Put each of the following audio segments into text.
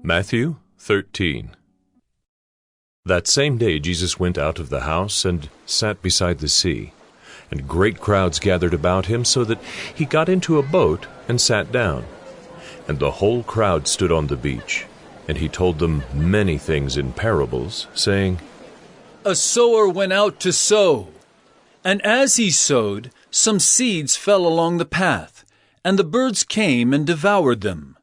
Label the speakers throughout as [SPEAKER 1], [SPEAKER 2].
[SPEAKER 1] Matthew 13. That same day Jesus went out of the house and sat beside the sea, and great crowds gathered about him, so that he got into a boat and sat down. And the whole crowd stood on the beach, and he told them many things in parables, saying,
[SPEAKER 2] A sower went out to sow, and as he sowed, some seeds fell along the path, and the birds came and devoured them.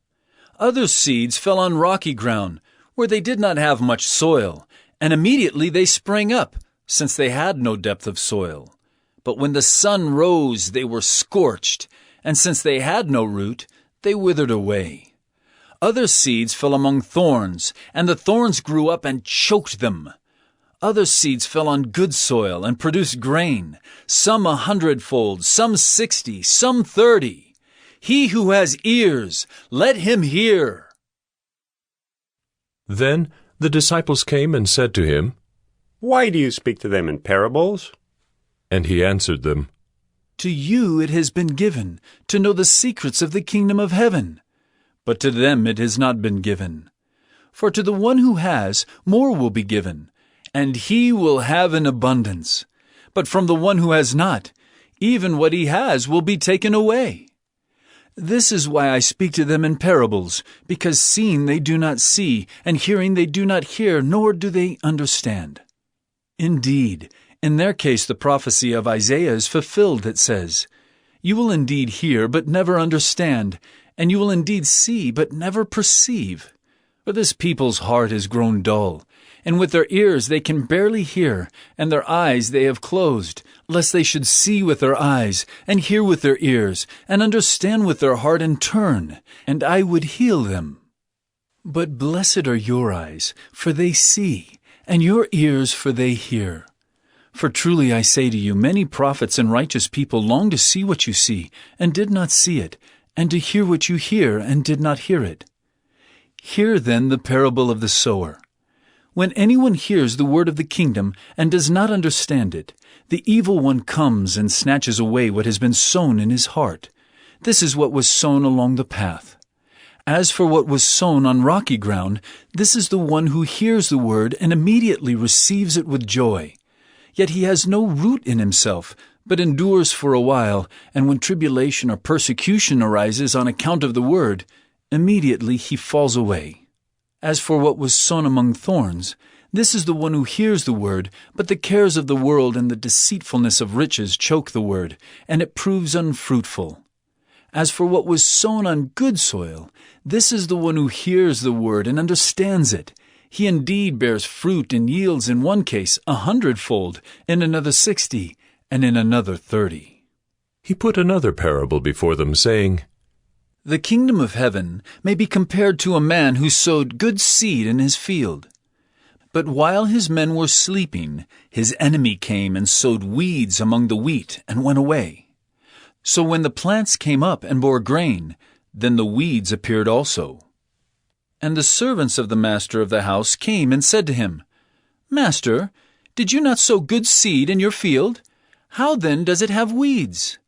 [SPEAKER 2] Other seeds fell on rocky ground, where they did not have much soil, and immediately they sprang up, since they had no depth of soil. But when the sun rose, they were scorched, and since they had no root, they withered away. Other seeds fell among thorns, and the thorns grew up and choked them. Other seeds fell on good soil and produced grain, some 100-fold, some 60, some 30. He who has ears, let him hear.
[SPEAKER 1] Then the disciples came and said to him,
[SPEAKER 3] Why do you speak to them in parables?
[SPEAKER 1] And he answered them,
[SPEAKER 2] To you it has been given to know the secrets of the kingdom of heaven, but to them it has not been given. For to the one who has, more will be given, and he will have in abundance. But from the one who has not, even what he has will be taken away. This is why I speak to them in parables, because seeing they do not see, and hearing they do not hear, nor do they understand. Indeed, in their case the prophecy of Isaiah is fulfilled that says, You will indeed hear, but never understand, and you will indeed see, but never perceive. For this people's heart is grown dull, and with their ears they can barely hear, and their eyes they have closed, lest they should see with their eyes, and hear with their ears, and understand with their heart, and turn, and I would heal them. But blessed are your eyes, for they see, and your ears, for they hear. For truly I say to you, many prophets and righteous people longed to see what you see, and did not see it, and to hear what you hear, and did not hear it. Hear then the parable of the sower. When anyone hears the word of the kingdom and does not understand it, the evil one comes and snatches away what has been sown in his heart. This is what was sown along the path. As for what was sown on rocky ground, this is the one who hears the word and immediately receives it with joy. Yet he has no root in himself, but endures for a while, and when tribulation or persecution arises on account of the word, immediately he falls away. As for what was sown among thorns, this is the one who hears the word, but the cares of the world and the deceitfulness of riches choke the word, and it proves unfruitful. As for what was sown on good soil, this is the one who hears the word and understands it. He indeed bears fruit and yields in one case 100-fold, in another 60, and in another 30.
[SPEAKER 1] He put another parable before them, saying,
[SPEAKER 2] The kingdom of heaven may be compared to a man who sowed good seed in his field. But while his men were sleeping, his enemy came and sowed weeds among the wheat and went away. So when the plants came up and bore grain, then the weeds appeared also. And the servants of the master of the house came and said to him, Master, did you not sow good seed in your field? How then does it have weeds?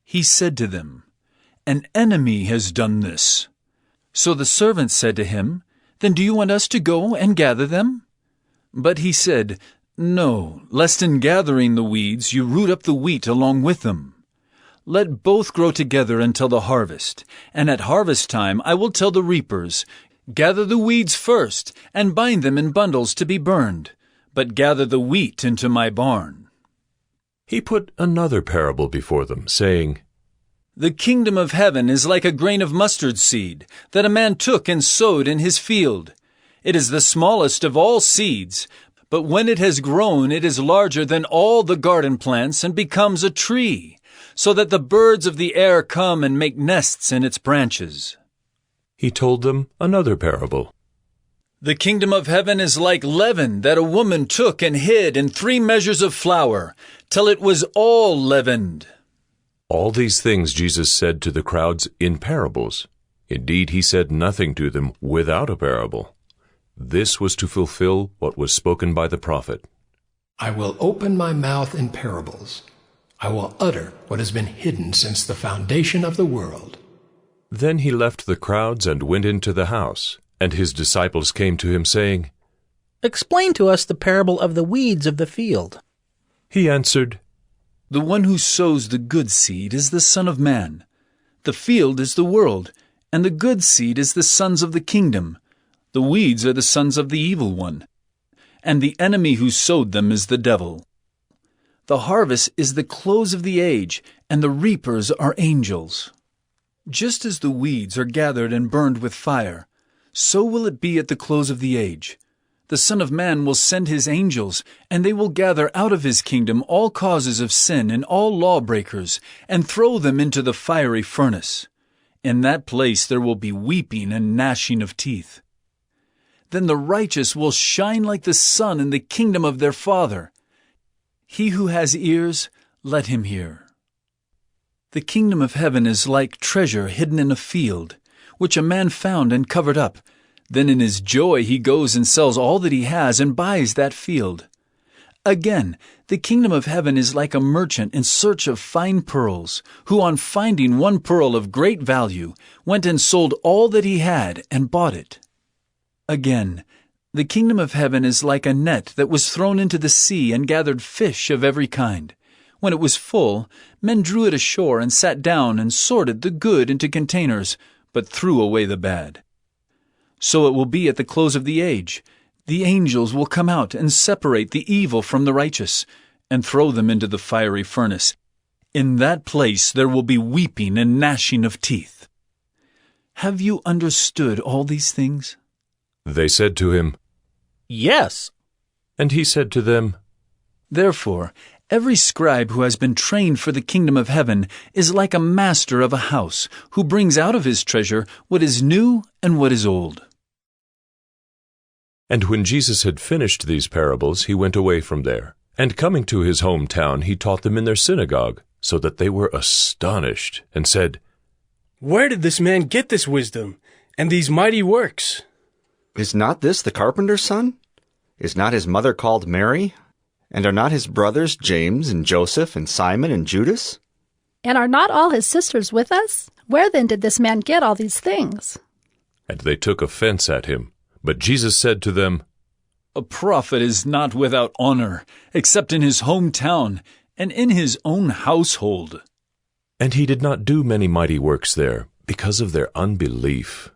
[SPEAKER 2] He said to them, An enemy has done this. So the servants said to him, Then do you want us to go and gather them? But he said, No, lest in gathering the weeds you root up the wheat along with them. Let both grow together until the harvest, and at harvest time I will tell the reapers, Gather the weeds first, and bind them in bundles to be burned, but gather the wheat into my barn.
[SPEAKER 1] He put another parable before them, saying,
[SPEAKER 2] The kingdom of heaven is like a grain of mustard seed that a man took and sowed in his field. It is the smallest of all seeds, but when it has grown, it is larger than all the garden plants and becomes a tree, so that the birds of the air come and make nests in its branches.
[SPEAKER 1] He told them another parable.
[SPEAKER 2] The kingdom of heaven is like leaven that a woman took and hid in 3 measures of flour, till it was all leavened.
[SPEAKER 1] All these things Jesus said to the crowds in parables. Indeed, he said nothing to them without a parable. This was to fulfill what was spoken by the prophet.
[SPEAKER 4] I will open my mouth in parables. I will utter what has been hidden since the foundation of the world.
[SPEAKER 1] Then he left the crowds and went into the house, And his disciples came to him, saying,
[SPEAKER 5] Explain to us the parable of the weeds of the field.
[SPEAKER 1] He answered,
[SPEAKER 2] The one who sows the good seed is the Son of Man. The field is the world, and the good seed is the sons of the kingdom. The weeds are the sons of the evil one, and the enemy who sowed them is the devil. The harvest is the close of the age, and the reapers are angels. Just as the weeds are gathered and burned with fire, so will it be at the close of the age. The Son of Man will send his angels, and they will gather out of his kingdom all causes of sin and all lawbreakers, and throw them into the fiery furnace. In that place there will be weeping and gnashing of teeth. Then the righteous will shine like the sun in the kingdom of their Father. He who has ears, let him hear. The kingdom of heaven is like treasure hidden in a field, which a man found and covered up. Then in his joy he goes and sells all that he has and buys that field. Again, the kingdom of heaven is like a merchant in search of fine pearls, who on finding one pearl of great value, went and sold all that he had and bought it. Again, the kingdom of heaven is like a net that was thrown into the sea and gathered fish of every kind. When it was full, men drew it ashore and sat down and sorted the good into containers, but threw away the bad. So it will be at the close of the age. The angels will come out and separate the evil from the righteous, and throw them into the fiery furnace. In that place there will be weeping and gnashing of teeth. Have you understood all these things?
[SPEAKER 1] They said to him,
[SPEAKER 5] Yes.
[SPEAKER 1] And he said to them,
[SPEAKER 2] Therefore, every scribe who has been trained for the kingdom of heaven is like a master of a house, who brings out of his treasure what is new and what is old.
[SPEAKER 1] And when Jesus had finished these parables, he went away from there. And coming to his hometown, he taught them in their synagogue, so that they were astonished, and said,
[SPEAKER 6] Where did this man get this wisdom and these mighty works?
[SPEAKER 7] Is not this the carpenter's son? Is not his mother called Mary? And are not his brothers James and Joseph and Simon and Judas?
[SPEAKER 8] And are not all his sisters with us? Where then did this man get all these things?
[SPEAKER 1] And they took offense at him. But Jesus said to them,
[SPEAKER 2] A prophet is not without honor, except in his hometown and in his own household.
[SPEAKER 1] And he did not do many mighty works there, because of their unbelief.